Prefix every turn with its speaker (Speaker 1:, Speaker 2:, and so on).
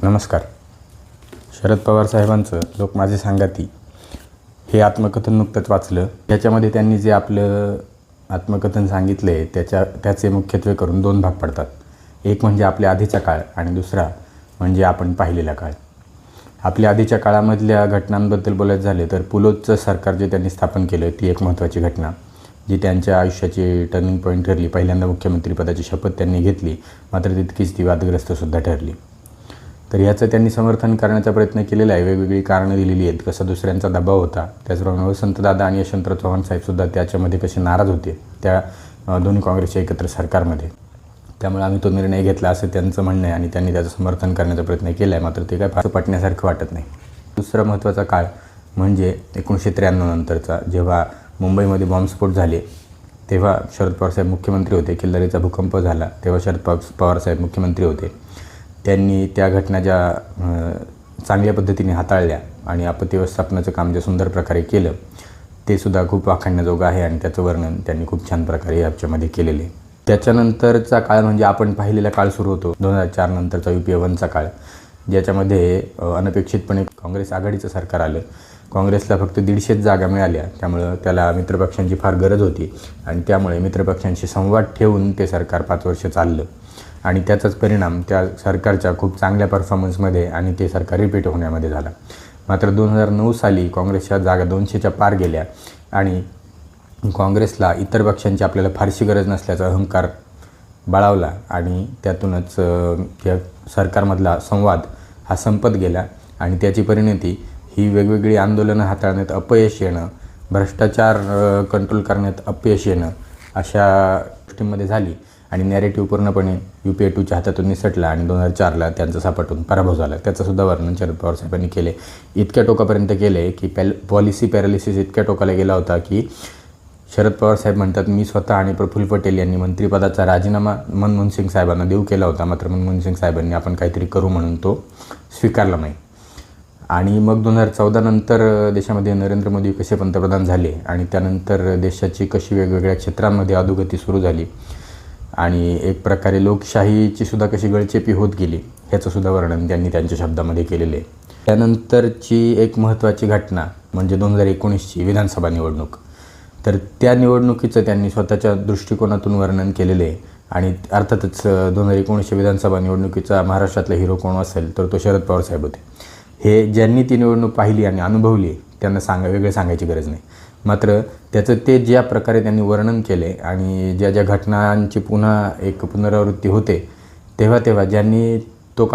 Speaker 1: नमस्कार. शरद पवार साहेबांचं लोक माझे सांगाती हे आत्मकथन नुकतंच वाचलं. त्याच्यामध्ये त्यांनी जे आपलं आत्मकथन सांगितलं आहे त्याचे मुख्यत्वे करून दोन भाग पडतात. एक म्हणजे आपल्या आधीचा काळ आणि दुसरा म्हणजे आपण पाहिलेला काळ. आपल्या आधीच्या काळामधल्या घटनांबद्दल बोलायचं झाले तर पुलोदचं सरकार जे त्यांनी स्थापन केलं ती एक महत्त्वाची घटना जी त्यांच्या आयुष्याची टर्निंग पॉईंट ठरली. पहिल्यांदा मुख्यमंत्रीपदाची शपथ त्यांनी घेतली, मात्र तितकीच ती वादग्रस्तसुद्धा ठरली. तर ह्याचं त्यांनी समर्थन करण्याचा प्रयत्न केलेला आहे. वेगवेगळी कारणं दिलेली आहेत. कसं दुसऱ्यांचा दबाव होता, त्याचप्रमाणे वसंतदादा आणि यशवंतराव चव्हाण साहेबसुद्धा त्याच्यामध्ये कसे नाराज होते त्या दोन्ही काँग्रेसच्या एकत्र सरकारमध्ये. त्यामुळे आम्ही तो निर्णय घेतला असं त्यांचं म्हणणं आहे आणि त्यांनी त्याचं समर्थन करण्याचा प्रयत्न केला आहे. मात्र ते काय फार पटण्यासारखं वाटत नाही. दुसरा महत्त्वाचा काळ म्हणजे 1993 नंतरचा, जेव्हा मुंबईमध्ये बॉम्बस्फोट झाले तेव्हा शरद पवार साहेब मुख्यमंत्री होते. किल्लारीचा भूकंप झाला तेव्हा शरद पवार साहेब मुख्यमंत्री होते. त्यांनी त्या घटना ज्या चांगल्या पद्धतीने हाताळल्या आणि आपत्ती व्यवस्थापनाचं काम जे सुंदर प्रकारे केलं ते सुद्धा खूप वाखाणण्याजोगं आहे आणि त्याचं वर्णन त्यांनी खूप छान प्रकारे याच्यामध्ये केलेले. त्याच्यानंतरचा काळ म्हणजे आपण पाहिलेला काळ सुरू होतो 2004 नंतरचा UPA 1चा काळ, ज्याच्यामध्ये अनपेक्षितपणे काँग्रेस आघाडीचं सरकार आलं. काँग्रेसला फक्त 150 जागा मिळाल्या, त्यामुळं त्याला मित्रपक्षांची फार गरज होती आणि त्यामुळे मित्रपक्षांशी संवाद ठेवून ते सरकार 5 वर्ष चाललं आणि त्याचाच परिणाम त्या सरकारच्या खूप चांगल्या परफॉर्मन्समध्ये आणि ते सरकार रिपीट होण्यामध्ये झाला. मात्र 2009 साली काँग्रेसच्या जागा 200च्या पार गेल्या आणि काँग्रेसला इतर पक्षांची आपल्याला फारशी गरज नसल्याचा अहंकार बाळगला आणि त्यातूनच त्या सरकारमधला संवाद हा संपत गेला आणि त्याची परिणती ही वेगवेगळी आंदोलनं हाताळण्यात अपयश येणं, भ्रष्टाचार कंट्रोल करण्यात अपयश येणं अशा गोष्टींमध्ये झाली आणि नॅरेटिव्ह पूर्णपणे UPA 2च्या हातातून निसटला आणि 2004ला त्यांचा सपाटून पराभव झाला. त्याचंसुद्धा वर्णन शरद पवार साहेबांनी केले. इतक्या टोकापर्यंत केले की पॉलिसी पॅरालिसिस इतक्या टोकाला गेला होता की शरद पवार साहेब म्हणतात, मी स्वतः आणि प्रफुल्ल पटेल यांनी मंत्रिपदाचा राजीनामा मनमोहन सिंग साहेबांना देऊ केला होता, मात्र मनमोहन सिंग साहेबांनी आपण काहीतरी करू म्हणून तो स्वीकारला नाही. आणि मग 2014 नंतर देशामध्ये नरेंद्र मोदी कसे पंतप्रधान झाले आणि त्यानंतर देशाची कशी वेगवेगळ्या क्षेत्रांमध्ये अधोगती सुरू झाली आणि एक प्रकारे लोकशाहीची सुद्धा कशी गळचेपी होत गेली ह्याचंसुद्धा वर्णन त्यांनी त्यांच्या शब्दामध्ये केलेले आहे. त्यानंतरची एक महत्त्वाची घटना म्हणजे 2019ची विधानसभा निवडणूक. तर त्या निवडणुकीचं त्यांनी स्वतःच्या दृष्टिकोनातून वर्णन केलेलं आहे आणि अर्थातच 2019च्या विधानसभा निवडणुकीचा महाराष्ट्रातला हिरो कोण असेल तर तो शरद पवार साहेब होते. हे ज्यांनी ती निवडणूक पाहिली आणि अनुभवली त्यांना वेगळे सांगायची गरज नाही. मात्र त्याचं ते ज्या प्रकारे त्यांनी वर्णन केले आणि ज्या ज्या घटनांची पुन्हा एक पुनरावृत्ती होते तेव्हा ज्यांनी तो काळ